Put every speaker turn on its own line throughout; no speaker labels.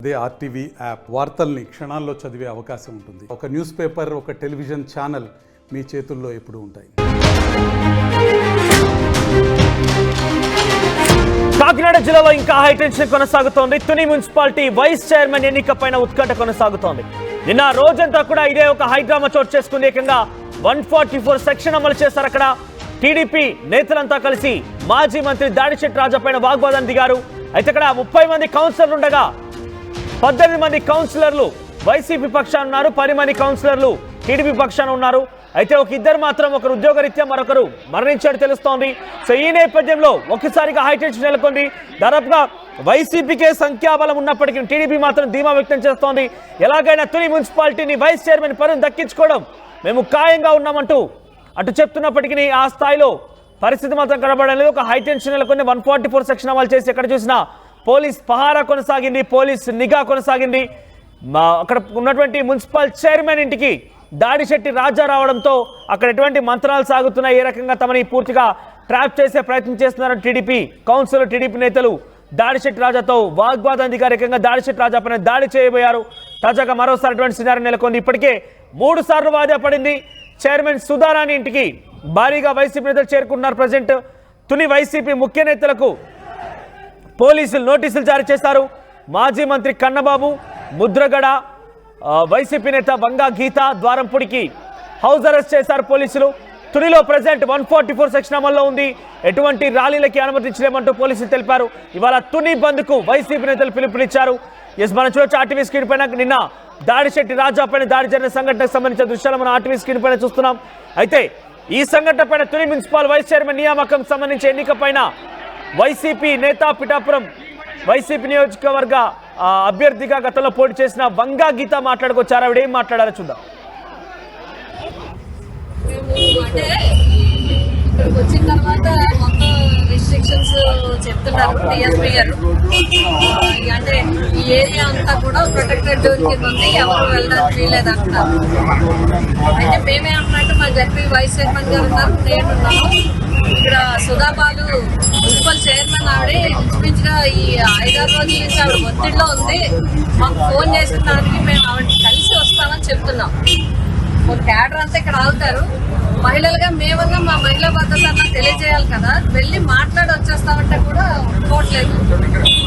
అదే RTV app వార్తల్ని క్షణాల్లో చదివే అవకాశం ఉంటుంది. ఒక న్యూస్ పేపర్, ఒక టెలివిజన్ ఛానల్ మీ చేతుల్లో ఎప్పుడూ ఉంటాయి.
కాకినాడ జిల్లాలో ఇంకా హైటెన్షన్ కొనసాగుతోంది. తుని మున్సిపాలిటీ వైస్ చైర్మన్ ఎన్నికపైన ఉత్కంఠ కొనసాగుతోంది. నిన్న రోజంతా కూడా ఇదే ఒక హైడ్రామా చోటు చేసుకుంది. ఏకంగా 144 సెక్షన్ అమలు చేశారు. అక్కడ టీడీపీ నేతలంతా కలిసి మాజీ మంత్రి దాడిశెట్టి రాజా పైన వాగ్వాదం దిగారు. అయితే ఇక్కడ 30 మంది కౌన్సిలర్లు ఉండగా 18 మంది కౌన్సిలర్లు వైసీపీ పక్షాన ఉన్నారు, 10 మంది కౌన్సిలర్లు టీడీపీ పక్షాన ఉన్నారు. అయితే ఇద్దరు మాత్రం, ఒకరు ఉద్యోగరీత్యా మరొకరు మరణించాడు తెలుస్తోంది. సో ఈ నేపథ్యంలో ఒక్కసారిగా హైటెన్షన్ నెలకొంది. దాదాపుగా వైసీపీకే సంఖ్యాబలం ఉన్నప్పటికీ టీడీపీ మాత్రం ధీమా వ్యక్తం చేస్తోంది. ఎలాగైనా తుని మున్సిపాలిటీని వైస్ చైర్మన్ పదవిని దక్కించుకోవడం మేము ఖాయంగా ఉన్నామంటూ అటు చెప్తున్నప్పటికీ ఆ స్థాయిలో పరిస్థితి మాత్రం కనబడలేదు. ఒక హైటెన్షన్ నెలకొని 144 సెక్షన్ అమలు చేసి ఎక్కడ చూసినా పోలీస్ పహారా కొనసాగింది, పోలీస్ నిఘా కొనసాగింది. అక్కడ ఉన్నటువంటి మున్సిపల్ చైర్మన్ ఇంటికి దాడిశెట్టి రాజా రావడంతో అక్కడ ఎటువంటి మంత్రాలు సాగుతున్నాయి, ఏ రకంగా తమని పూర్తిగా ట్రాప్ చేసే ప్రయత్నం చేస్తున్నారని టీడీపీ కౌన్సిలర్, టీడీపీ నేతలు దాడిశెట్టి రాజాతో వాగ్వాదం దిగారు. ఏకంగా దాడిశెట్టి రాజా పైన దాడి చేయబోయారు. తాజాగా మరోసారి అటువంటి సినారీ నెలకొంది. ఇప్పటికే 3 సార్లు వాయిదా పడింది. చైర్మన్ సుధారాణి ఇంటికి భారీగా వైసీపీ నేతలు చేరుకుంటున్నారు. ప్రజెంట్ తుని వైసీపీ ముఖ్య నేతలకు పోలీసులు నోటీసులు జారీ చేశారు. మాజీ మంత్రి కన్నబాబు, ముద్రగడ, వైసీపీ నేత వంగా గీత, ద్వారంపూడికి హౌస్ అరెస్ట్ చేశారు పోలీసులు. తునిలో ప్రజెంట్ 144 సెక్షన్ అమల్లో ఉంది. ఎటువంటి ర్యాలీలకి అనుమతించలేమంటూ పోలీసులు తెలిపారు. ఇవాళ తుని బంద్కు వైసీపీ నేతలు పిలుపునిచ్చారు. మనం చూడొచ్చు ఆర్టీవీ స్క్రీన్ పైన నిన్న దాడిశెట్టి రాజా పైన దాడి జరిగిన సంఘటనకు సంబంధించిన దృశ్యాలు మనం ఆర్టీవీ స్క్రీన్ పైన చూస్తున్నాం. అయితే ఈ సంఘటన పైన తుని మున్సిపల్ వైస్ చైర్మన్ నియామకం సంబంధించి ఎన్నిక పైన వైసీపీ నేత, పిఠాపురం వైసీపీ నియోజకవర్గ అభ్యర్థిగా గతంలో పోటీ చేసిన వంగా గీత మాట్లాడుకొచ్చారు. ఆవిడ ఏం మాట్లాడారో చూద్దాం.
ఇక్కడికి వచ్చిన తర్వాత మొత్తం రిస్ట్రిక్షన్స్ చెప్తున్నారు డిఎస్పీ గారు. అంటే ఈ ఏరియా అంతా కూడా ప్రొటెక్టెడ్ జోన్ కింద ఉంది, ఎవరు వెళ్ళడానికి వీలేదు అంటున్నారు. అయితే మేమేమన్నట్టు మా జడ్పీ వైస్ చైర్మన్ గారు ఉన్నారు, నేనున్నాను. ఇక్కడ సుధాబాలు మున్సిపల్ చైర్మన్ ఆవిడ ఇంచుమించుగా ఈ 5-6 రోజుల నుంచి ఆవిడ ఒత్తిడిలో ఉంది. మాకు ఫోన్ చేసిన దానికి మేము ఆవిడ కలిసి వస్తామని చెప్తున్నాం. క్యాడర్ అంతా ఇక్కడ ఆగుతారు. మహిళలుగా మేమన్నా మా మహిళా భద్రత అన్నా తెలియజేయాలి కదా, వెళ్ళి మాట్లాడి వచ్చేస్తామంటే కూడా ఒప్పుకోవట్లేదు.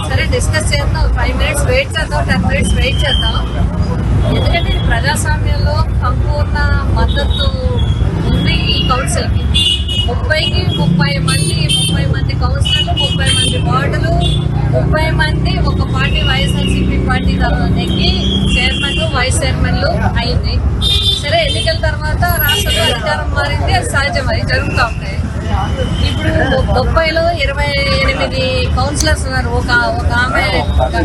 సరే డిస్కస్ చేద్దాం, 5 మినిట్స్ వెయిట్ చేద్దాం, 10 మినిట్స్ వెయిట్ చేద్దాం. ఎందుకంటే ప్రజాస్వామ్యంలో సంపూర్ణ మద్దతు ఉంది ఈ కౌన్సిల్కి. 30 మంది కౌన్సిలర్లు, 30 మంది వార్డులు, 30 మంది ఒక పార్టీ వైఎస్ఆర్సీపీ పార్టీ నెక్కి చైర్మన్లు, వైస్ చైర్మన్లు అయింది. సరే ఎన్నికల తర్వాత రాష్ట్రంలో అధికారం మారింది, అది సహజం, అది జరుగుతూ ఉంటాయి. ఇప్పుడు 30లో 28 కౌన్సిలర్స్ ఉన్నారు. ఒక ఆమె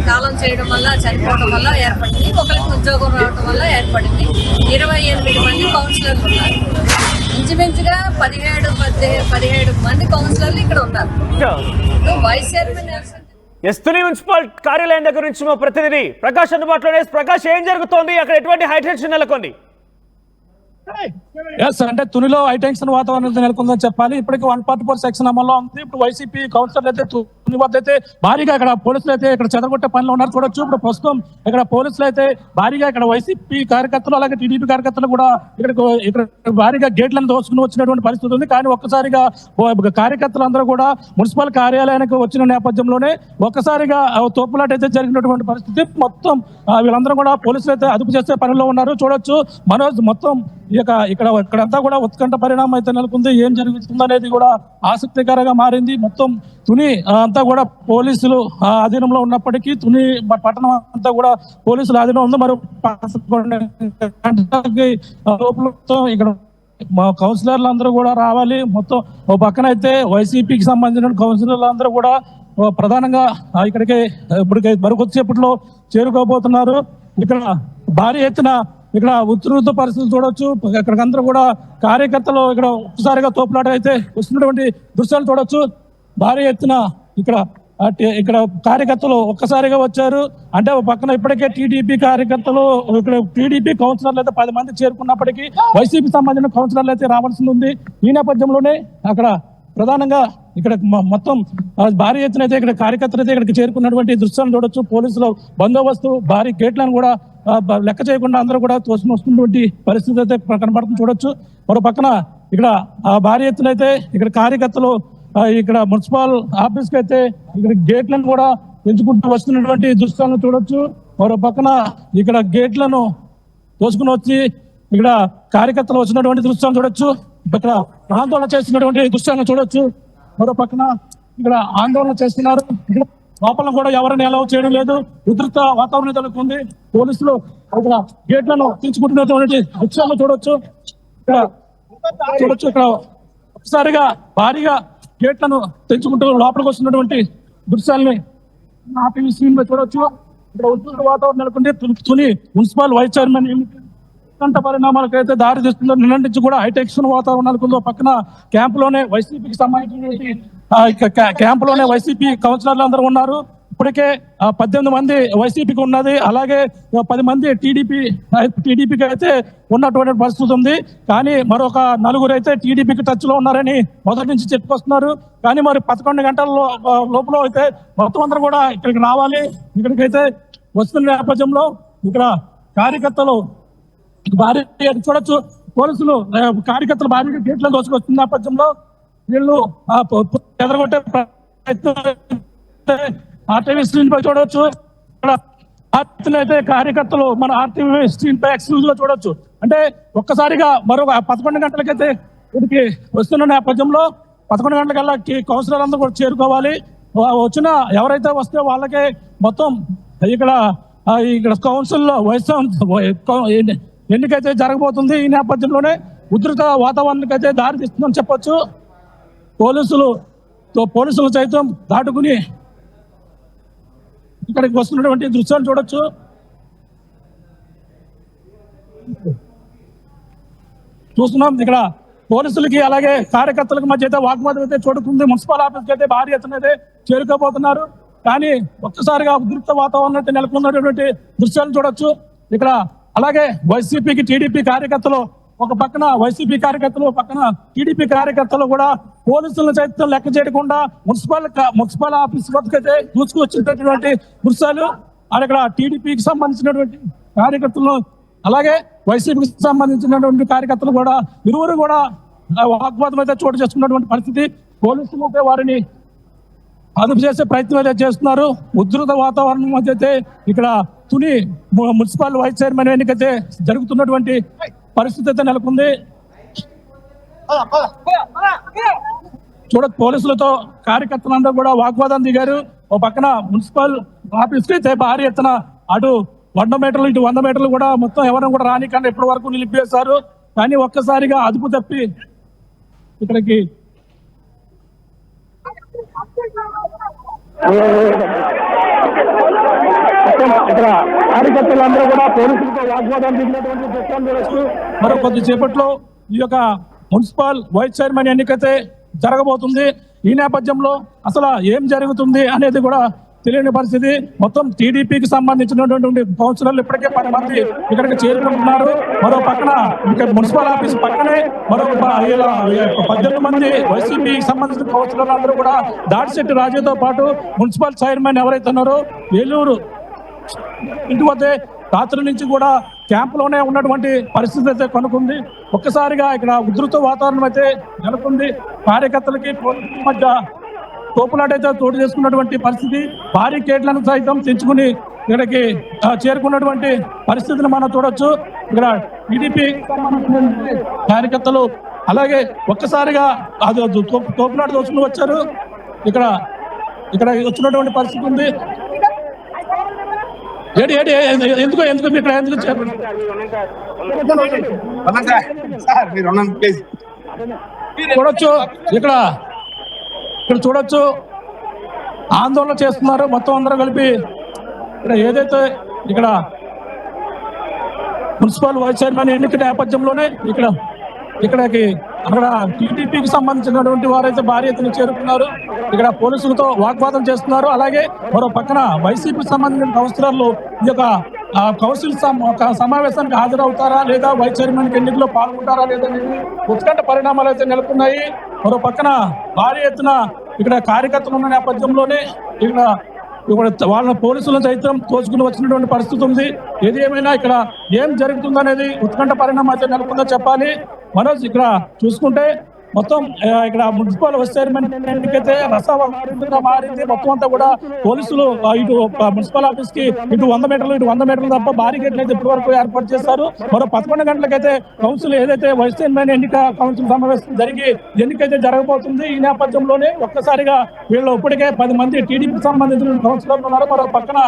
కాలం చేయడం వల్ల, చనిపోవడం వల్ల ఏర్పడింది, ఒకరికి ఉద్యోగం రావడం వల్ల ఏర్పడింది. 28 మంది కౌన్సిలర్లు ఉన్నారు. ఇంచుమించుగా 17 మంది కౌన్సిలర్లు ఇక్కడ ఉన్నారు. వైస్ చైర్మన్
తుని మున్సిపల్ కార్యాలయం దగ్గర నుంచి మా ప్రతినిధి ప్రకాష్ అందుబాటులో. ప్రకాష్, ఏం జరుగుతోంది అక్కడ, ఎటువంటి హైటెన్షన్ నెలకొంది?
అంటే తునిలో హైటెన్షన్ వాతావరణం నెలకొందని చెప్పాలి. ఇప్పటికి 144 సెక్షన్ అమల్లో ఉంది. ఇప్పుడు వైసీపీ కౌన్సిలర్లు అయితే తుని వద్ద అయితే భారీగా ఇక్కడ పోలీసులు అయితే ఇక్కడ చెదరగొట్టే పనిలో ఉన్నారు. చూడొచ్చు ఇప్పుడు ప్రస్తుతం ఇక్కడ పోలీసులు అయితే భారీగా ఇక్కడ వైసీపీ కార్యకర్తలు, అలాగే టీడీపీ కార్యకర్తలు కూడా ఇక్కడ భారీగా గేట్లను దోచుకుని వచ్చినటువంటి పరిస్థితి ఉంది. కానీ ఒక్కసారిగా కార్యకర్తలందరూ కూడా మున్సిపల్ కార్యాలయానికి వచ్చిన నేపథ్యంలోనే ఒక్కసారిగా తోపులాట అయితే జరిగినటువంటి పరిస్థితి. మొత్తం వీళ్ళందరూ కూడా పోలీసులు అయితే అదుపు చేసే పనిలో ఉన్నారు. చూడొచ్చు మనోజ్, మొత్తం ఇక్కడంతా కూడా ఉత్కంఠ పరిణామం అయితే నెలకొంది. ఏం జరుగుతుంది అనేది కూడా ఆసక్తికరంగా మారింది. మొత్తం తుని అంతా కూడా పోలీసులు ఆధీనంలో ఉన్నప్పటికీ తుని పట్టణం అంతా కూడా పోలీసుల ఆధీనం ఉంది. మరి ఇక్కడ మా కౌన్సిలర్లు అందరూ కూడా రావాలి. మొత్తం ఓ పక్కన అయితే వైసీపీకి సంబంధించిన కౌన్సిలర్లు అందరూ కూడా ప్రధానంగా ఇక్కడికి ఇప్పటికే మరికొద్దిసేపట్లో చేరుకోబోతున్నారు. ఇక్కడ భారీ ఎత్తున ఇక్కడ ఉధృత పరిస్థితులు చూడొచ్చు. ఇక్కడికందరూ కూడా కార్యకర్తలు ఇక్కడ ఒక్కసారిగా తోపులాట అయితే వస్తున్నటువంటి దృశ్యాలు చూడొచ్చు. భారీ ఎత్తున ఇక్కడ కార్యకర్తలు ఒక్కసారిగా వచ్చారు. అంటే పక్కన ఇప్పటికే టీడీపీ కార్యకర్తలు, ఇక్కడ టీడీపీ కౌన్సిలర్లు అయితే 10 మంది చేరుకున్నప్పటికీ వైసీపీ సంబంధించిన కౌన్సిలర్లు అయితే రావాల్సి ఉంది. ఈ నేపథ్యంలోనే అక్కడ ప్రధానంగా ఇక్కడ మొత్తం భారీ ఎత్తున అయితే ఇక్కడ కార్యకర్తలు అయితే ఇక్కడికి చేరుకున్నటువంటి దృశ్యాలను చూడొచ్చు. పోలీసులు బందోబస్తు భారీ గేట్లను కూడా లెక్క చేయకుండా అందరూ కూడా తోసుకుని వస్తున్నటువంటి పరిస్థితి అయితే కనబడుతుంది చూడొచ్చు. మరో పక్కన ఇక్కడ భారీ ఎత్తున అయితే ఇక్కడ కార్యకర్తలు ఇక్కడ మున్సిపల్ ఆఫీస్ కి అయితే ఇక్కడ గేట్లను కూడా పెంచుకుంటూ వస్తున్నటువంటి దృశ్యాలను చూడొచ్చు. మరో పక్కన ఇక్కడ గేట్లను తోసుకుని వచ్చి ఇక్కడ కార్యకర్తలు వచ్చినటువంటి దృశ్యాలను చూడొచ్చు. ఇక్కడ ఆందోళన చేస్తున్నటువంటి దృశ్యాలను చూడొచ్చు. మరో పక్కన ఇక్కడ ఆందోళన చేస్తున్నారు. ఇక్కడ లోపల కూడా ఎవరిని అలౌ చేయడం లేదు. ఉధృత వాతావరణం నెలకొంది. పోలీసులు ఇక్కడ గేట్లను తీర్చుకుంటున్నటువంటి దృశ్యాలను చూడొచ్చు. ఇక్కడ ఇక్కడ ఒకసారిగా భారీగా గేట్లను తెంచుకుంటూ లోపలికి వస్తున్నటువంటి దృశ్యాలని స్క్రీన్ పై చూడొచ్చు. ఇక్కడ ఉధృత వాతావరణం నెలకొంది. తుని మున్సిపల్ వైస్ చైర్మన్ ఉత్కంఠ పరిణామాలకైతే దారి తీస్తుందో నిన్న నుంచి కూడా హైటెన్షన్ వాతావరణం నెలకొందో. పక్కన క్యాంపులోనే వైసీపీకి సంబంధించినటువంటి క్యాంపులోనే వైసీపీ కౌన్సిలర్లు అందరూ ఉన్నారు. ఇప్పటికే 18 మంది వైసీపీకి ఉన్నది, అలాగే 10 మంది టీడీపీకి అయితే ఉన్నటువంటి పరిస్థితి ఉంది. కానీ మరొక 4 అయితే టీడీపీకి టచ్ లో ఉన్నారని మొదటి నుంచి చెప్పుకొస్తున్నారు. కానీ మరి 11 గంటల లోపల అయితే మొత్తం అందరూ కూడా ఇక్కడికి రావాలి. ఇక్కడికైతే వస్తున్న నేపథ్యంలో ఇక్కడ కార్యకర్తలు భారీ చూడొచ్చు. పోలీసులు కార్యకర్తలు భారీగా గేట్లను దోచుకొస్తున్న నేపథ్యంలో వీళ్ళు ఎదరగొట్టే ఆర్టీవీ స్క్రీన్ పై చూడవచ్చు. అయితే కార్యకర్తలు మన ఆర్టీవీ స్క్రీన్ పై ఎక్స్క్లూజివ్ లో చూడొచ్చు. అంటే ఒక్కసారిగా మరొక 11 గంటలకైతే ఇక్కడికి వస్తున్న నేపథ్యంలో 11 గంటలకల్లా కౌన్సిలర్ అందరూ కూడా చేరుకోవాలి. వచ్చిన ఎవరైతే వస్తే వాళ్ళకే మొత్తం ఇక్కడ కౌన్సిల్ ఎన్నికైతే జరగబోతుంది. ఈ నేపథ్యంలోనే ఉధృత వాతావరణానికైతే దారి తీస్తుందని చెప్పొచ్చు. పోలీసులు సైతం దాటుకుని ఇక్కడికి వస్తున్నటువంటి దృశ్యాలు చూడొచ్చు. చూస్తున్నాం ఇక్కడ పోలీసులకి అలాగే కార్యకర్తలకు మధ్య అయితే వాగ్వాదం అయితే చూడుకుంది. మున్సిపల్ ఆఫీస్కి అయితే భారీ ఎత్తున అయితే చేరుకోబోతున్నారు. కానీ ఒక్కసారిగా ఉధృత వాతావరణం అయితే నెలకొన్నటువంటి దృశ్యాలు చూడొచ్చు. ఇక్కడ అలాగే వైసీపీకి టీడీపీ కార్యకర్తలు ఒక పక్కన, వైసీపీ కార్యకర్తలు ఒక పక్కన, టీడీపీ కార్యకర్తలు కూడా పోలీసులను సైతం లెక్క చేయకుండా మున్సిపల్ ఆఫీస్ వద్దకైతే దూసుకువచ్చినటువంటి దృశ్యాలు. అక్కడ టీడీపీకి సంబంధించినటువంటి కార్యకర్తలు అలాగే వైసీపీకి సంబంధించినటువంటి కార్యకర్తలు కూడా ఇరువురు కూడా వాగ్వాదం అయితే చోటు చేసుకున్నటువంటి పరిస్థితి. పోలీసులు అయితే వారిని అదుపు చేసే ప్రయత్నం అయితే చేస్తున్నారు. ఉధృత వాతావరణం మధ్య అయితే ఇక్కడ తుని మున్సిపల్ వైస్ చైర్మన్ ఎన్నికైతే జరుగుతున్నటువంటి పరిస్థితి అయితే నెలకొంది. పోలీసులతో కార్యకర్తలందరూ కూడా వాగ్వాదం దిగారు. ఓ పక్కన మున్సిపల్ ఆఫీస్ కి అయితే భారీ ఎత్తున అటు 100 మీటర్లు ఇటు 100 మీటర్లు కూడా మొత్తం ఎవరైనా కూడా రానికన్నా ఇప్పటి వరకు నిలిపేశారు. కానీ ఒక్కసారిగా అదుపు తప్పి ఇక్కడికి ఇక్కడ కార్యకర్తలందరూ కూడా పోలీసులతో వాగ్వాదం దిగినటువంటి దృశ్యాలు చూడొచ్చు. మరో కొద్దిసేపట్లో ఈ యొక్క మున్సిపల్ వైస్ చైర్మన్ ఎన్నికైతే జరగబోతుంది. ఈ నేపథ్యంలో అసలు ఏం జరుగుతుంది అనేది కూడా తెలియని పరిస్థితి. మొత్తం టీడీపీకి సంబంధించినటువంటి కౌన్సిలర్లు ఇప్పటికే 10 మంది ఇక్కడికి చేరుకుంటున్నారు. మరో పక్కన ఇక్కడ మున్సిపల్ ఆఫీస్ పక్కనే మరో 18 మంది వైసీపీకి సంబంధించిన కౌన్సిలర్లు అందరూ కూడా దాడిశెట్టి రాజుతో పాటు మున్సిపల్ చైర్మన్ ఎవరైతే ఉన్నారో ఏలూరు ఇంటి వద్దే రాత్రి నుంచి కూడా క్యాంపులోనే ఉన్నటువంటి పరిస్థితి అయితే కొనుక్కుంది. ఒక్కసారిగా ఇక్కడ ఉధృత వాతావరణం అయితే నెలకొంది. కార్యకర్తలకి పోలీసుల మధ్య తోపులాటైతే చోటు చేసుకున్నటువంటి పరిస్థితి. భారీ గేట్లను సైతం తెంచుకుని ఇక్కడికి చేరుకున్నటువంటి పరిస్థితిని మనం చూడొచ్చు. ఇక్కడ టీడీపీ కార్యకర్తలు అలాగే ఒక్కసారిగా తోపులాట దోచుకుని వచ్చారు. ఇక్కడ వచ్చినటువంటి పరిస్థితి ఉంది. ఎందుకు ఇక్కడ ఎందుకు చూడొచ్చు. ఇక్కడ చూడొచ్చు ఆందోళన చేస్తున్నారు మొత్తం అందరూ కలిపి. ఇక్కడ ఏదైతే ఇక్కడ మున్సిపల్ వైస్ చైర్మన్ ఎన్నిక నేపథ్యంలోనే అక్కడ టీడీపీకి సంబంధించినటువంటి వారైతే భారీ ఎత్తున చేరుకున్నారు. ఇక్కడ పోలీసులతో వాగ్వాదం చేస్తున్నారు. అలాగే మరో పక్కన వైసీపీకి సంబంధించిన కౌన్సిలర్లు ఈ యొక్క కౌన్సిల్ సమావేశానికి హాజరవుతారా లేదా వైస్ చైర్మన్ ఎన్నికల్లో పాల్గొంటారా లేదా ఉత్కంఠ పరిణామాలు అయితే నెలకొన్నాయి. మరో పక్కన భారీ ఎత్తున ఇక్కడ కార్యకర్తలు ఉన్న నేపథ్యంలోనే ఇక్కడ వాళ్ళ పోలీసులను సైతం తోచుకుని వచ్చినటువంటి పరిస్థితి ఉంది. ఏది ఏమైనా ఇక్కడ ఏం జరుగుతుందనేది ఉత్కంఠ పరిణామం అయితే నెలకొందో చెప్పాలి. మనోజ్, ఇక్కడ చూసుకుంటే మొత్తం ఇక్కడ మున్సిపల్ వైస్ చైర్మన్ ఎన్నికైతే రసవత్తరంగా మారింది. మొత్తం అంతా కూడా పోలీసులు ఇటు మున్సిపల్ ఆఫీస్ కి ఇటు 100 మీటర్లు ఇటు 100 మీటర్లు తప్ప భారీగేట్లు అయితే ఇప్పటి వరకు ఏర్పాటు చేస్తారు. మరో 11 గంటలకైతే కౌన్సిల్ ఏదైతే వైస్ చైర్మన్ ఎన్నిక కౌన్సిల్ సమావేశం జరిగి ఎన్నికైతే జరగబోతుంది. ఈ నేపథ్యంలోనే ఒక్కసారిగా వీళ్ళు ఇప్పటికే 10 మంది టీడీపీకి సంబంధించిన కౌన్సిలర్లు ఉన్నారు. మరో పక్కన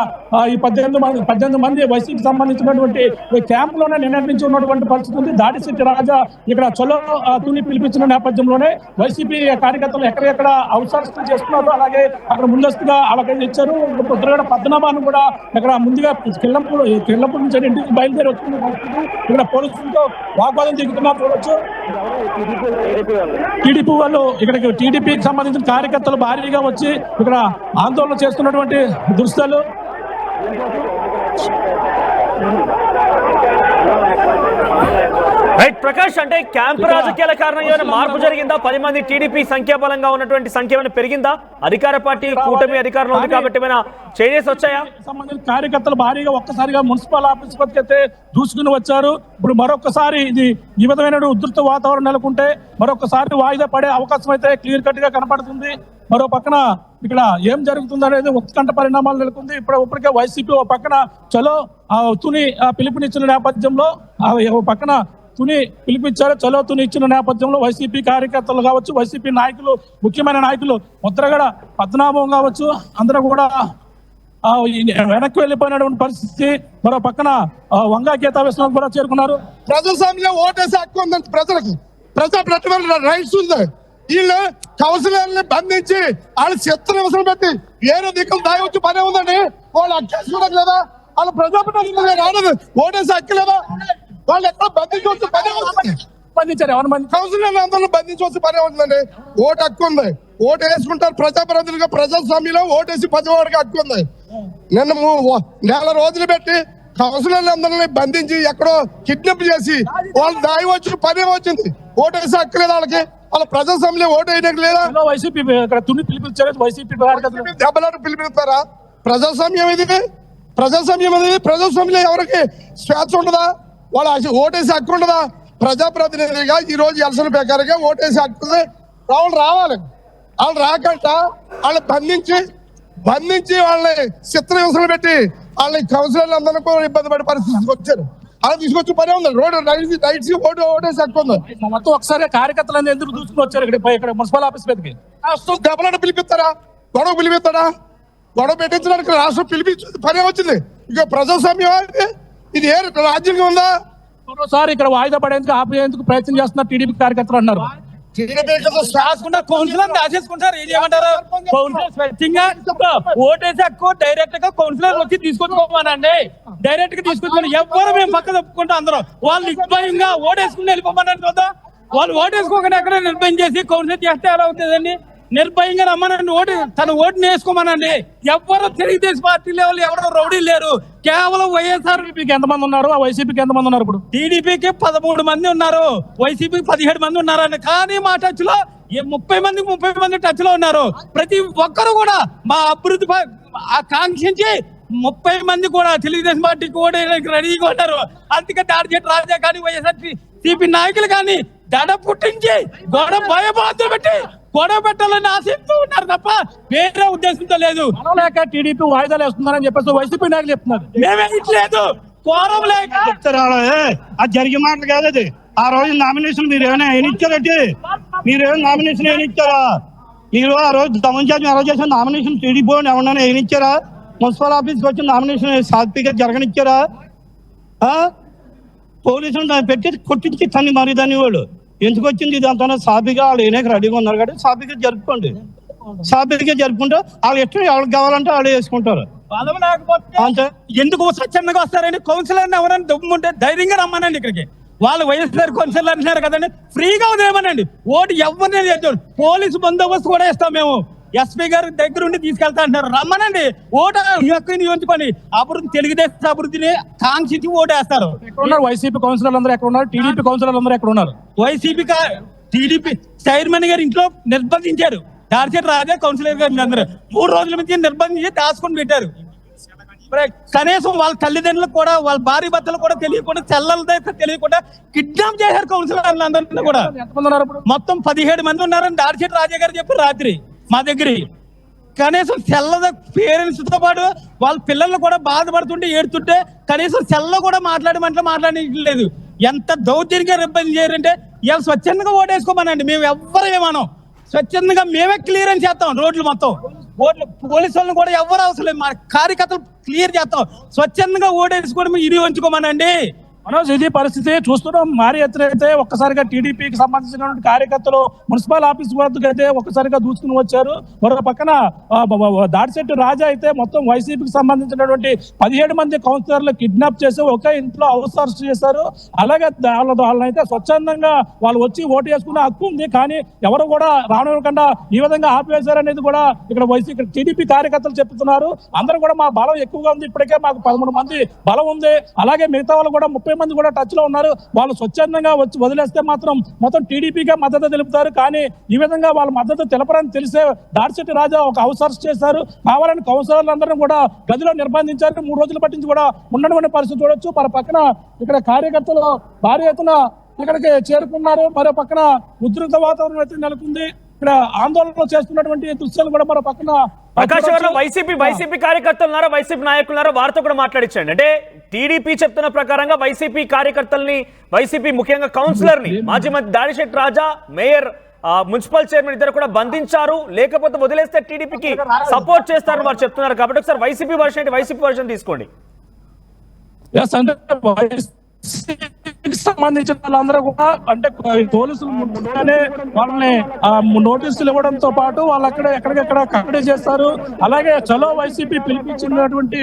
ఈ 18 మంది వైసీపీకి సంబంధించినటువంటి క్యాంపులోనే నిన్నటి ఉన్నటువంటి పరిస్థితి ఉంది. దాడిశెట్టి రాజా ఇక్కడ చలో తుని పిలిపించిన నేపథ్యంలోనే వైసీపీ కార్యకర్తలు ఎక్కడెక్కడ అవసరం చేస్తున్నారు. అలాగే అక్కడ ముందస్తుగా అలాగైతే ఇచ్చారు. ఉత్తరగడ పద్మనాభాన్ని కూడా ఇక్కడ ముందుగా కిల్లపూర్ నుంచి ఇంటికి బయలుదేరి వచ్చిన ఇక్కడ పోలీసులతో వాగ్వాదం దిగుతున్నారు చూడొచ్చు. టీడీపీ వాళ్ళు ఇక్కడికి టీడీపీకి సంబంధించిన కార్యకర్తలు భారీగా వచ్చి ఇక్కడ ఆందోళన చేస్తున్నటువంటి దృశ్యాలు.
రైట్ ప్రకాష్, అంటే క్యాంప్ రాజకీయాల కారణంగా ఏమైనా మార్పు జరిగిందా? 10 మంది టీడీపీ సంఖ్యాబలంగా ఉన్నటువంటి సంఖ్య ఏమైనా పెరిగిందా? అధికార పార్టీ కూటమి అధికారంలో ఉంది కాబట్టి ఏమైనా చేంజెస్ వచ్చాయా?
సంబంధించిన కార్యకర్తలు భారీగా ఒక్కసారిగా మున్సిపల్ ఆఫీస్ వద్దకైతే దూసుకుని వచ్చారు. ఇప్పుడు మరొకసారి ఇది ఈ విధమైన ఉధృత వాతావరణం నెలకొంటే మరొకసారి వాయిదా పడే అవకాశం అయితే క్లియర్ కట్ గా కనపడుతుంది. మరో పక్కన ఇక్కడ ఏం జరుగుతుంది అనేది ఉత్కంఠ పరిణామాలు నెలకొంది. ఇప్పటికే వైసీపీ ఓ పక్కన చలో తుని పిలుపునిచ్చిన నేపథ్యంలో పక్కన తుని పిలిపించారు. చలో తుని ఇచ్చిన నేపథ్యంలో వైసీపీ కార్యకర్తలు కావచ్చు, వైసీపీ నాయకులు, ముఖ్యమైన నాయకులు ముద్రగడ పద్మనాభం కావచ్చు, అందరూ కూడా వెనక్కి వెళ్ళిపోయినటువంటి పరిస్థితి. మరో పక్కన వంగా గీతా విశ్వనాథ్ కూడా చేరుకున్నారు.
ప్రజాస్వామ్యంలో ఓటేసే హక్కు ఉందండి ప్రజలకు, ప్రజా ప్రతిభ రైట్స్ ఉంది. వీళ్ళు కౌన్సిలర్ని బంధించి వాళ్ళ చిత్రహింసలు పెట్టి వేరే దిక్కులు దాగి వచ్చి పనే ఉందండి. వాళ్ళు అక్కేసుకోవడం లేదా? వాళ్ళ ప్రజాప్రతినిధులు రాలేదు, ఓటేసే హక్కు లేదా? వాళ్ళు ఎక్కడ బంధించవచ్చు పనే ఉంది.
బంధించారు ఎవరి మంది
కౌన్సిలర్లు అందరూ బంధించవచ్చు పనే ఉందండి. ఓటు హక్కు ఉంది, ఓటు వేసుకుంటారు. ప్రజాప్రతినిధులుగా ప్రజాస్వామ్యంలో ఓటేసి పదవాడికి హక్కు ఉంది. నిన్న 4 రోజులు పెట్టి కౌన్సిలర్లు అందరినీ బంధించి ఎక్కడో కిడ్నాప్ చేసి వాళ్ళు దాగి వచ్చి పనే వచ్చింది. ఓటేసి హక్కు లేదా వాళ్ళకి? వాళ్ళ ప్రజాస్వామ్యం ఓటు వేయడానికి లేదా?
వైసీపీ ఇక్కడ తుని పిలిపించారు. వైసీపీ
దెబ్బలాట పిలిపిస్తారా? ప్రజాస్వామ్యం ఇది, ప్రజాస్వామ్యం ఇది. ప్రజాస్వామ్యంలో ఎవరికి స్వేచ్ఛ ఉండదా? వాళ్ళ ఓటేసి హక్కు ఉండదా? ప్రజాప్రతినిధిగా ఈ రోజు ఎలక్షన్ ప్రకారంగా ఓటేసి హక్కు వాళ్ళు రావాలి. వాళ్ళు రాకంట వాళ్ళని బంధించి వాళ్ళని చిత్రహింసలు పెట్టి వాళ్ళని కౌన్సిలర్లు అందరినీ కూడా ఇబ్బంది పడే పరిస్థితికి వచ్చారు. అలా తీసుకొచ్చి పనే ఉంది. రోడ్డు రైట్స్ ఓటేసి హక్కు ఉంది.
మొత్తం ఒకసారి కార్యకర్తలు ఎందుకు దూసుకుని వచ్చారు ఇక్కడ మున్సిపల్ ఆఫీస్ మీదకి?
రాష్ట్రం దెబ్బలాట పిలిపిస్తారా? గొడవ పిలిపిస్తాడా? గొడవ పెట్టించడానికి రాష్ట్రం పిలిపించి పనే వచ్చింది. ఇక ప్రజాస్వామ్యం ఇది ఏ రాజ్యాంగం ఉందా?
మరోసారి ఇక్కడ వాయిదా పడేందుకు ఆపేందుకు ప్రయత్నం చేస్తున్నారు టీడీపీ కార్యకర్తలు అన్నారు.
కౌన్సిలర్ దాచేసుకుంటారు. ఏం చేయమంటారు? కౌన్సిలర్ స్వచ్ఛంగా ఓటేసి హక్కు డైరెక్ట్ గా కౌన్సిలర్ వచ్చి తీసుకొచ్చుకోమనండి. డైరెక్ట్ గా తీసుకొచ్చుకోండి. ఎవరు మేము పక్క తప్పుకుంటాం అందరం. వాళ్ళు నిర్భయంగా ఓటేసుకుని వెళ్ళిపోమనండి కదా. వాళ్ళు ఓటేసుకోకుండా ఎక్కడ నిర్భయం చేసి కౌన్సిలర్ చేస్తే ఎలా అవుతుందండి? నిర్భయంగా రమ్మనండి. తన ఓటుని వేసుకోమనండి. ఎవరు తెలుగుదేశం పార్టీ లెవెల్ ఎవరు రౌడీ లేరు. కేవలం వైఎస్ఆర్
ఎంతమంది ఉన్నారు? వైసీపీకి ఎంతమంది ఉన్నారు? ఇప్పుడు
టీడీపీకి 13 మంది ఉన్నారు, వైసీపీకి 17 మంది ఉన్నారండి. కానీ మా టచ్ లో 30 మంది టచ్ లో ఉన్నారు. ప్రతి ఒక్కరు కూడా మా అభివృద్ధి ఆకాంక్షించి 30 మంది కూడా తెలుగుదేశం పార్టీకి ఓడేయడానికి రెడీగా ఉన్నారు. అందుకే దాడిశెట్టి రాజా కానీ వైఎస్ఆర్ సిపి నాయకులు కానీ దడ పుట్టించి భయబాధలు పెట్టి గొడవ పెట్టాలని ఆశిస్తూ ఉన్నారు తప్ప వేరే ఉద్దేశంతో లేదు.
లేక టీడీపీ వాయిదాలు వేస్తున్నారని చెప్పేసి వైసీపీ నాయకులు చెప్తున్నారు.
మేమే ఇట్లేదు, కోరం లేక
చెప్తారు. అది జరిగే మాటలు కాదు. అది ఆ రోజు నామినేషన్ మీరు ఏమైనా ఏనిచ్చారంటే మీరు ఏమైనా నామినేషన్ ఏనిచ్చారా? మీరు ఆ రోజు తమంచారు ఎలా చేసిన నామినేషన్ టీడీపీ ఎవరైనా ఏనిచ్చారా? మున్సిపల్ ఆఫీస్కి వచ్చి నామినేషన్ సాత్విక జరగనిచ్చారా? పోలీసులు పెట్టి కొట్టించి తన్ని మరి దాన్ని వాళ్ళు ఎందుకు వచ్చింది? ఇదంతా సాపిగా వాళ్ళు ఏనాక రెడీగా ఉన్నారు కాబట్టి సాపిగా జరుపుకోండి. సాపిగా జరుపుకుంటే వాళ్ళు ఎట్లా ఎవరికి కావాలంటే వాళ్ళు వేసుకుంటారు.
అంతే. ఎందుకు స్వచ్ఛందంగా వస్తారండి? కౌన్సిలర్ ఎవరైనా దమ్ముంటే ధైర్యంగా రమ్మనండి ఇక్కడికి. వాళ్ళు వైఎస్ఆర్ కౌన్సిలర్ అంటున్నారు కదండి, ఫ్రీగా ఉదయమనండి. ఓటు ఎవరిని చేద్దాం. పోలీసు బందోబస్తు కూడా ఇస్తాం మేము. ఎస్పీ గారి దగ్గర ఉండి తీసుకెళ్తా అంటున్నారు. రమ్మనండి. ఓటు నియోజకపని అభివృద్ధి, తెలుగుదేశం అభివృద్ధిని కాంక్షించి ఓటేస్తారు.
వైసీపీ కౌన్సిలర్లు అందరూ ఎక్కడ ఉన్నారు? టీడీపీ కౌన్సిలర్లు అందరూ ఎక్కడ ఉన్నారు?
వైసీపీ టీడీపీ చైర్మన్ గారు ఇంట్లో నిర్బంధించారు. దాడిచేటి రాజా కౌన్సిలర్ గారిని అందరూ 3 రోజుల నుంచి నిర్బంధించి దాచుకొని పెట్టారు. కనీసం వాళ్ళ తల్లిదండ్రులకు కూడా వాళ్ళ భార్య భర్తలు కూడా తెలియకుండా చెల్లెలతో తెలియకుండా కిడ్నాప్ చేశారు కౌన్సిలర్లు అందరినీ కూడా. మొత్తం 17 మంది ఉన్నారని దాడిచేటి రాజా గారు చెప్పారు రాత్రి మా దగ్గర. కనీసం చెల్లద పేరెంట్స్ తో పాటు వాళ్ళ పిల్లలు కూడా బాధపడుతుంటే ఏడుతుంటే కనీసం చెల్ల కూడా మాట్లాడలేదు. ఎంత దౌర్జన్యంగా ఇబ్బంది చేయరంటే ఇవాళ స్వచ్ఛందంగా ఓటేసుకోమనండి. మేము ఎవ్వరు ఏమనం, స్వచ్ఛందంగా మేమే క్లియరెన్స్ చేస్తాం రోడ్లు మొత్తం. పోలీసు వాళ్ళని కూడా ఎవరు అవసరం లేదు, మా కార్యకర్తలు క్లియర్ చేస్తాం. స్వచ్ఛందంగా ఓటేసుకోవడం ఇది ఉంచుకోమనండి.
మనోజ్, ఇది పరిస్థితి చూస్తున్నాం. మారి ఎత్తునైతే ఒక్కసారిగా టీడీపీకి సంబంధించినటువంటి కార్యకర్తలు మున్సిపల్ ఆఫీస్ వద్దకు అయితే ఒక్కసారిగా దూసుకుని వచ్చారు. మరో పక్కన దాడిశెట్టి రాజా అయితే మొత్తం వైసీపీకి సంబంధించినటువంటి 17 మంది కౌన్సిలర్లు కిడ్నాప్ చేసి ఒకే ఇంట్లో హౌస్ అరెస్ట్ చేశారు. అలాగే వాళ్ళనైతే స్వచ్ఛందంగా వాళ్ళు వచ్చి ఓటు వేసుకునే హక్కు ఉంది, కానీ ఎవరు కూడా రానివ్వకుండా ఈ విధంగా ఆపివేశారనేది కూడా ఇక్కడ టీడీపీ కార్యకర్తలు చెప్తున్నారు. అందరూ కూడా మా బలం ఎక్కువగా ఉంది, ఇప్పటికే మాకు 13 మంది బలం ఉంది, అలాగే మిగతా వాళ్ళు కూడా 30 మంది కూడా టచ్ లో ఉన్నారు. వాళ్ళు స్వచ్ఛందంగా వచ్చి వదిలేస్తే మాత్రం మొత్తం టీడీపీగా మద్దతు తెలుపుతారు. కానీ ఈ విధంగా వాళ్ళ మద్దతు తెలపరని తెలిసే దాడిశెట్టి రాజా ఒక హౌస్ అరెస్ట్ చేశారు. కావాలని కౌన్సిలర్లందరినీ కూడా గదిలో నిర్బంధించారు. 3 రోజుల పట్టించి కూడా ఉండడం పరిస్థితి చూడొచ్చు. మన పక్కన ఇక్కడ కార్యకర్తలు భారీ ఎత్తున ఇక్కడికి చేరుకున్నారు. మరో పక్కన ఉద్రిక్త వాతావరణం అయితే నెలకొంది. ఇక్కడ ఆందోళన చేస్తున్నటువంటి దృశ్యాలు కూడా మన పక్కన
ప్రకాశం వైసీపీ కార్యకర్తలు ఉన్నారా, వైసీపీ నాయకులు ఉన్నారా, వారితో కూడా మాట్లాడించండి. అంటే టీడీపీ చెప్తున్న ప్రకారంగా వైసీపీ కార్యకర్తల్ని, వైసీపీ ముఖ్యంగా కౌన్సిలర్ ని మాజీ మంత్రి దాడిశెట్టి రాజా, మేయర్, మున్సిపల్ చైర్మన్ ఇద్దరు కూడా బంధించారు, లేకపోతే వదిలేస్తే టీడీపీకి సపోర్ట్ చేస్తారని వారు చెప్తున్నారు. కాబట్టి ఒకసారి వైసీపీ వర్షన్ తీసుకోండి.
సంబంధించిన వాళ్ళందరూ కూడా అంటే పోలీసులు ముందుగానే వాళ్ళని నోటీసులు ఇవ్వడంతో పాటు వాళ్ళు ఎక్కడికెక్కడ కట్టడి చేస్తారు. అలాగే చలో వైసీపీ పిలిపించినటువంటి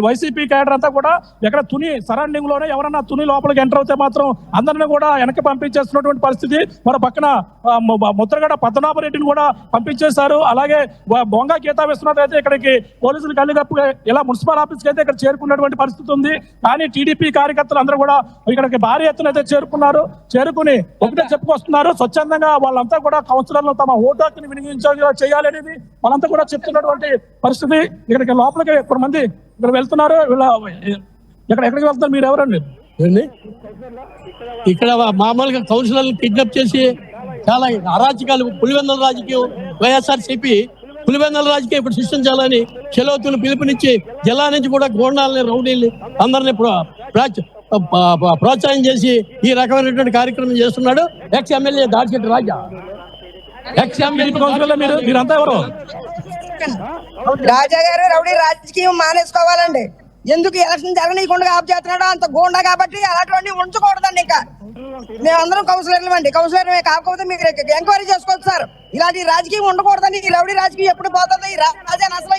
వైసీపీ క్యాడర్ అంతా కూడా ఎక్కడ తుని సరౌండింగ్ లోనే ఎవరన్నా తుని లోపలికి ఎంటర్ అవుతే మాత్రం అందరినీ కూడా వెనక్కి పంపించేస్తున్నటువంటి పరిస్థితి. మన పక్కన ముద్రగడ పద్మనాభరెడ్డిని కూడా పంపించేశారు. అలాగే బొంగా గీతా విశ్వనాథ్ అయితే ఇక్కడికి పోలీసులు కళ్ళగప్పుగా ఇలా మున్సిపల్ ఆఫీస్కి అయితే ఇక్కడ చేరుకున్నటువంటి పరిస్థితి ఉంది. కానీ టీడీపీ కార్యకర్తలు అందరూ కూడా ఇక్కడికి భారీ ఎత్తున అయితే చేరుకుని ఒకటే చెప్పుకొస్తున్నారు. స్వచ్ఛందంగా వాళ్ళంతా కూడా కౌన్సిలర్లు తమ ఓటు హక్కుని చేయాలనేది వాళ్ళంతా కూడా చెప్తున్నటువంటి పరిస్థితి. ఇక్కడికి లోపలికి 10 మంది ఇక్కడ వెళ్తున్నారు. ఎక్కడికి వెళ్తున్నారు, మీరు ఎవరండి?
ఇక్కడ మామూలుగా కౌన్సిలర్లు కిడ్నాప్ చేసి చాలా అరాచకాలు, పులివెందుల రాజకీయం, వైఎస్ఆర్సీపీ పులివెందుల రాజకీయం ఇప్పుడు సృష్టించాలని చెలోతులు పిలుపునిచ్చి జిల్లా నుంచి కూడా గోండాలని, రౌడీల్ని అందరినీ ప్రోత్సాహం చేసి ఈ రకమైనటువంటి కార్యక్రమం చేస్తున్నాడు ఎక్స్ ఎమ్మెల్యే దాడిశెట్టి రాజా.
మీరంతా ఎవరు?
రాజా గారు రౌడీ రాజకీయం మానేసుకోవాలండి. ఎందుకు ఎలక్షన్ జరగనీయకుండా ఆఫ్ చేస్తున్నాడో అంత గోండా కాబట్టి అలాంటివన్నీ ఉంచకూడదండి. ఇంకా మేమందరం కౌన్సిలర్లు అండి, కౌన్సిలర్ కాకపోతే మీరు ఎంక్వైరీ చేసుకోవచ్చు సార్. ఇలాంటి రాజకీయం ఉండకూడదండి. ఈ రౌడీ రాజకీయం ఎప్పుడు పోతుంది? ఈ రాజాని అసలు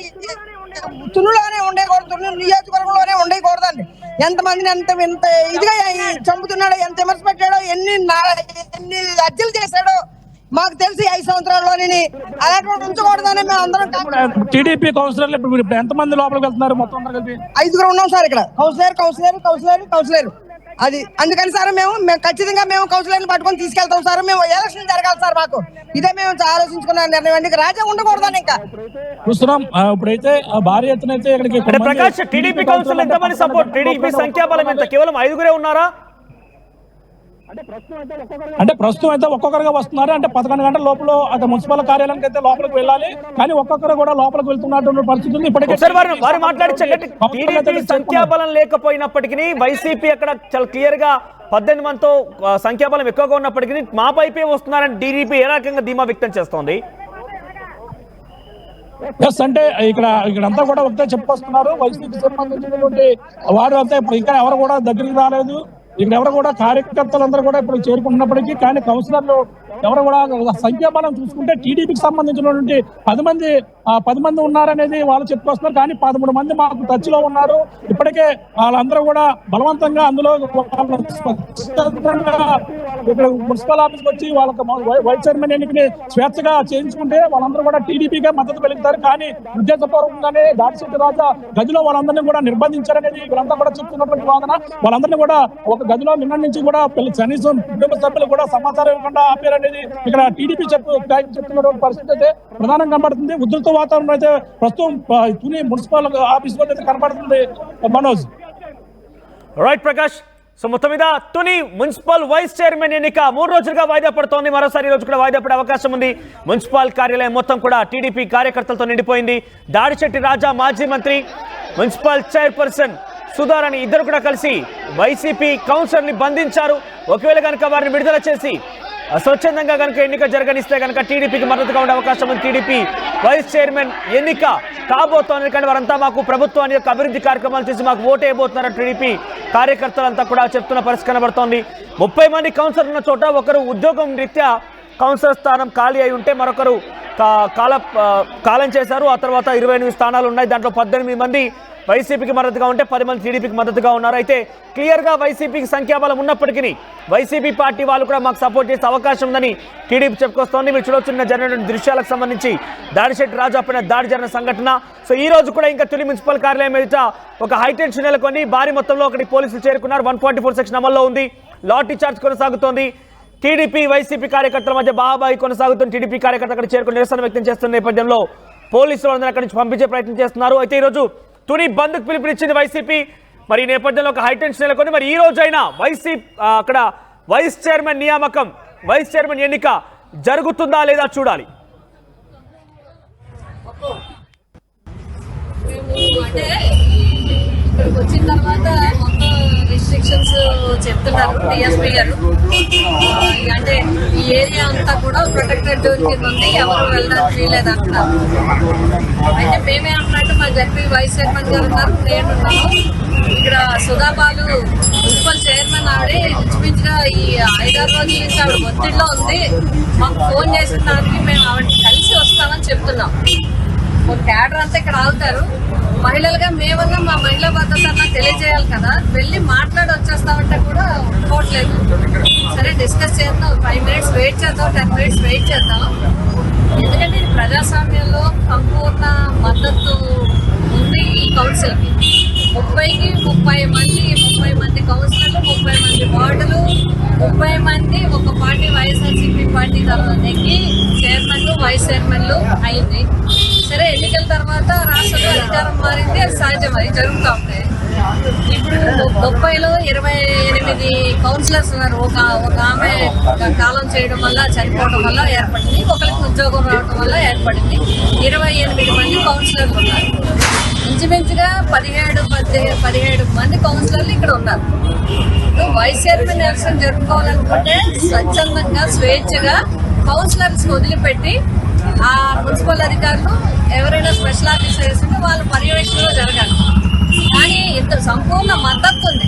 తునులోనే ఉండకూడదు, తును నియోజకవర్గంలోనే ఉండకూడదండి. ఎంతమందిని ఎంత ఇదిగా చంపుతున్నాడో, ఎంత విమర్శ పెట్టాడో, ఎన్ని హత్యలు చేశాడో మాకు తెలిసి 5 సంవత్సరాల్లోని అలాంటి ఉంచకూడదని మేము అందరం.
టీడీపీ కౌన్సిలర్లు ఇప్పుడు ఎంతమంది లోపలికి వెళ్తున్నారు? మొత్తం అందరూ కలిపి
5గురు ఉన్నాం సార్ ఇక్కడ. కౌన్సిలర్ అది అందుకని సార్ మేము ఖచ్చితంగా మేము కౌన్సిలర్లు పట్టుకొని తీసుకెళ్తాం సార్. మేము ఎలక్షన్ జరగాలి సార్. మాకు ఇదే మేము ఆలోచించుకున్న నిర్ణయం అండి. రాజా ఉండకూడదని ఇంకా
చూస్తున్నాం. ఇప్పుడైతే భారీ ఎత్తున అయితే ఇక్కడికి
ప్రకాష్, టీడీపీ కౌన్సిల్ ఎంతమంది సపోర్ట్? టీడీపీ సంఖ్యాబలం ఎంత? కేవలం 5గురే ఉన్నారా?
అంటే ప్రస్తుతం అయితే ఒక్కొక్కరుగా వస్తున్నారు. అంటే 11 గంటల లోపల అక్కడ మున్సిపల్ కార్యాలయానికి అయితే లోపలికి వెళ్ళాలి, కానీ ఒక్కొక్కరు కూడా లోపలికి వెళ్తున్నటువంటి పరిస్థితి ఉంది. ఇప్పటికే
వారు మాట్లాడించండి. టీడీపీ సంఖ్యాబలం లేకపోయినప్పటికీ వైసీపీ అక్కడ చాలా క్లియర్ గా 18 మందితో సంఖ్యాబలం ఎక్కువగా ఉన్నప్పటికీ మా పైపే వస్తున్నారని టీడీపీ ఏ రకంగా ధీమా వ్యక్తం చేస్తోంది?
అంటే ఇక్కడంతా కూడా ఒకటే చెప్పుకొస్తున్నారు. వైసీపీకి సంబంధించినటువంటి వారు అంతా ఇంకా ఎవరు కూడా దగ్గరికి రాలేదు. ఇక్కడ ఎవరు కూడా కార్యకర్తలందరూ కూడా ఇప్పుడు చేరుకుంటున్నప్పటికీ కానీ కౌన్సిలర్లు ఎవరు కూడా సంఖ్యాబలం చూసుకుంటే టీడీపీకి సంబంధించినటువంటి 10 మంది ఉన్నారనేది వాళ్ళు చెప్పుకొస్తున్నారు. కానీ 13 మంది మాకు టచ్ లో ఉన్నారు. ఇప్పటికే వాళ్ళందరూ కూడా బలవంతంగా అందులో ఇక్కడ మున్సిపల్ ఆఫీస్కి వచ్చి వాళ్ళకి వైస్ చైర్మన్ ఎన్నికని స్వేచ్ఛగా చేయించుకుంటే వాళ్ళందరూ కూడా టీడీపీకే మద్దతు పెరుగుతారు. కానీ ఉద్దేశపూర్వకంగానే దాడిశెట్టి రాజా గదిలో వాళ్ళందరినీ కూడా నిర్బంధించారనేది వీళ్ళంతా కూడా చెప్తున్నటువంటి వాదన. వాళ్ళందరినీ కూడా ఒక గదిలో నిన్న నుంచి కూడా కనీసం కుటుంబ సభ్యులు కూడా సమాచారం ఇవ్వకుండా ఆపారని అనేది ఇక్కడ టీడీపీ చెప్తున్న పరిస్థితి అయితే ప్రధానంగా కనబడుతుంది. ఉధృత వాతావరణం అయితే ప్రస్తుతం తుని మున్సిపల్ ఆఫీస్ వద్ద అయితే కనబడుతుంది. మనోజ్.
రైట్ ప్రకాష్. సో మొత్తం మీద తుని మున్సిపల్ వైస్ చైర్మన్ ఎన్నిక 3 రోజులుగా వాయిదా పడుతోంది. మరోసారి ఈ రోజు కూడా వాయిదా పడే అవకాశం ఉంది. మున్సిపల్ కార్యాలయం మొత్తం కూడా టీడీపీ కార్యకర్తలతో నిండిపోయింది. దాడిశెట్టి రాజా మాజీ మంత్రి, మున్సిపల్ చైర్పర్సన్ సుధారాణి ఇద్దరు కూడా కలిసి వైసీపీ కౌన్సిలర్ని బంధించారు. ఒకవేళ కనుక వారిని విడుదల చేసి స్వచ్ఛందంగా కనుక ఎన్నిక జరగనిస్తే కనుక టీడీపీకి మద్దతుగా ఉండే అవకాశం ఉంది. టీడీపీ వైస్ చైర్మన్ ఎన్నిక కాబోతోంది. కానీ వారంతా మాకు ప్రభుత్వాన్ని యొక్క అభివృద్ధి కార్యక్రమాలు చేసి మాకు ఓటు వేయబోతున్నారని టీడీపీ కార్యకర్తలంతా కూడా చెప్తున్న పరిస్థితి కనబడుతోంది. 30 మంది కౌన్సిలర్ ఉన్న చోట ఒకరు ఉద్యోగం రీత్యా కౌన్సిలర్ స్థానం ఖాళీ అయి ఉంటే మరొకరు కాలం చేశారు. ఆ తర్వాత 28 స్థానాలు ఉన్నాయి. దాంట్లో 18 మంది వైసీపీకి మద్దతుగా ఉంటే 10 మంది టీడీపీకి మద్దతుగా ఉన్నారు. అయితే క్లియర్గా వైసీపీకి సంఖ్యాబలం ఉన్నప్పటికీ వైసీపీ పార్టీ వాళ్ళు కూడా మాకు సపోర్ట్ చేసే అవకాశం ఉందని టీడీపీ చెప్పుకొస్తోంది. మీరు చూడొచ్చిన జరిగినటువంటి దృశ్యాలకు సంబంధించి దాడిశెట్టి రాజా పైన దాడి జరిగిన సంఘటన. సో ఈ రోజు కూడా ఇంకా తుని మున్సిపల్ కార్యాలయం ఎదుట ఒక హైటెన్షన్ నెలకొని భారీ మొత్తంలో అక్కడికి పోలీసులు చేరుకున్నారు. 144 సెక్షన్ అమల్లో ఉంది. లాఠీ చార్జ్ కొనసాగుతోంది. టీడీపీ వైసీపీ కార్యకర్తల మధ్య బాబాయి కొనసాగుతున్న టీడీపీ కార్యకర్తలు అక్కడ చేరుకుని నిరసన వ్యక్తం చేస్తున్న నేపథ్యంలో పోలీసులు అందరూ అక్కడి నుంచి పంపించే ప్రయత్నం చేస్తున్నారు. అయితే ఈరోజు తుని బంద్కు పిలుపునిచ్చింది వైసీపీ. మరి ఈ నేపథ్యంలో ఒక హైటెన్షన్ నెలకొని మరి ఈ రోజైనా అక్కడ వైస్ చైర్మన్ నియామకం, వైస్ చైర్మన్ ఎన్నిక జరుగుతుందా లేదా చూడాలి.
అంటే ఇక్కడికి వచ్చిన తర్వాత మొత్తం రిస్ట్రిక్షన్స్ చెప్తున్నారు డిఎస్పీ గారు. అంటే ఈ ఏరియా అంతా కూడా ప్రొటెక్టెడ్ జోన్ కింద ఉంది, ఎవరు వెళ్ళడానికి వీలేదు అంటున్నారు. అయితే మేమే అన్నట్టు మా జడ్పీ వైస్ చైర్మన్ గారు ఉన్నారు, నేనున్నాను. ఇక్కడ సుధాబాలు మున్సిపల్ చైర్మన్ ఆవిడ ఇంచుమించుగా ఈ 5-6 రోజుల నుంచి ఆవిడ ఒత్తిడిలో ఉంది. మాకు ఫోన్ చేసిన దానికి మేము ఆవిడని కలిసి వస్తామని చెప్తున్నాం. ఒక క్యాడర్ అంతా ఇక్కడ ఆగుతారు. మహిళలుగా మేమన్నా మా మహిళా భద్రత అన్నా తెలియజేయాలి కదా, వెళ్ళి మాట్లాడి వచ్చేస్తామంటే కూడా ఒప్పుకోవట్లేదు. సరే డిస్కస్ చేద్దాం, 5 మినిట్స్ వెయిట్ చేద్దాం, 10 మినిట్స్ వెయిట్ చేద్దాం. ఎందుకంటే ఇది ప్రజాస్వామ్యంలో సంపూర్ణ మద్దతు ఉంది ఈ కౌన్సిల్కి. 30కి 30 మంది కౌన్సిలర్లు, 30 మంది వార్డులు, 30 మంది ఒక పార్టీ వైఎస్ఆర్సీపీ పార్టీ నెగ్గి చైర్మన్లు వైస్ చైర్మన్లు అయింది. సరే ఎన్నికల తర్వాత రాష్ట్రంలో అధికారం మారింది, అది సహజం, అది జరుగుతూ ఉంటాయి. ఇప్పుడు 30లో 28 కౌన్సిలర్స్ ఉన్నారు. ఒక ఆమె కాలం చేయడం వల్ల, చనిపోవడం వల్ల ఏర్పడింది, ఒకరికి ఉద్యోగం రావడం వల్ల ఏర్పడింది. 28 మంది కౌన్సిలర్లు ఉన్నారు. ఇంచుమించుగా 17 మంది కౌన్సిలర్లు ఇక్కడ ఉన్నారు. వైస్ చైర్మన్ ఎలక్షన్ జరుపుకోవాలనుకుంటే స్వచ్ఛందంగా స్వేచ్ఛగా కౌన్సిలర్స్ వదిలిపెట్టి ఆ మున్సిపల్ అధికారులు ఎవరైనా స్పెషల్ ఆఫీసర్స్ ఉంటే వాళ్ళ పర్యవేక్షణలో జరగాలి. కానీ ఇంత సంపూర్ణ మద్దతు ఉంది.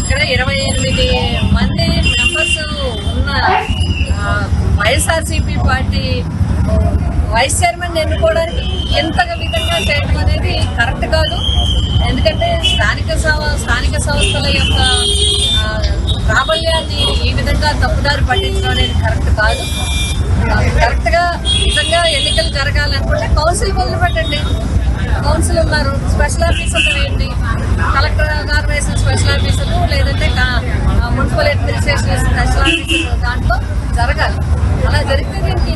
ఇక్కడ 28 మంది మెంబర్స్ ఉన్న వైఎస్ఆర్సీపీ పార్టీ వైస్ చైర్మన్ ఎన్నుకోవడానికి ఎంత విధంగా చేయడం అనేది కరెక్ట్ కాదు. ఎందుకంటే స్థానిక సంస్థల యొక్క ప్రాబల్యాన్ని ఈ విధంగా తప్పుదారి పట్టించడం అనేది కరెక్ట్ కాదు. కరెక్ట్గా నిజంగా ఎన్నికలు జరగాలనుకుంటే కౌన్సిల్ వదిలిపెట్టండి. కౌన్సిల్ ఉన్నారు, స్పెషల్ ఆఫీసర్లు వేయండి, కలెక్టర్ గారు వేసిన స్పెషల్ ఆఫీసర్లు, లేదంటే మున్సిపల్ అడ్మినిస్ట్రేషన్ స్పెషల్ ఆఫీసర్లు దాంట్లో జరగాలి. అలా జరిగితే దీనికి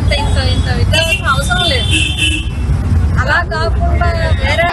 ఇంత విధానం అవసరం లేదు. అలా కాకుండా వేరే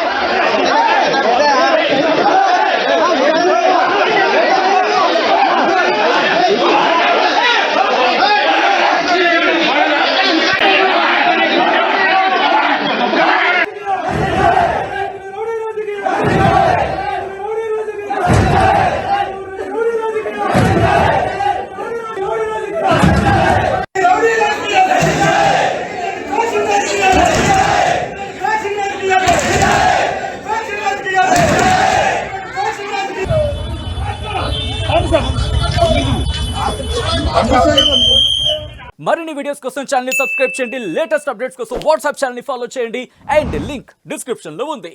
మరిన్ని వీడియోస్ కోసం ఛానల్ ని సబ్స్క్రైబ్ చేయండి. లేటెస్ట్ అప్డేట్స్ కోసం వాట్సాప్ ఛానల్ ని ఫాలో చేయండి. అండ్ లింక్ డిస్క్రిప్షన్ లో ఉంది.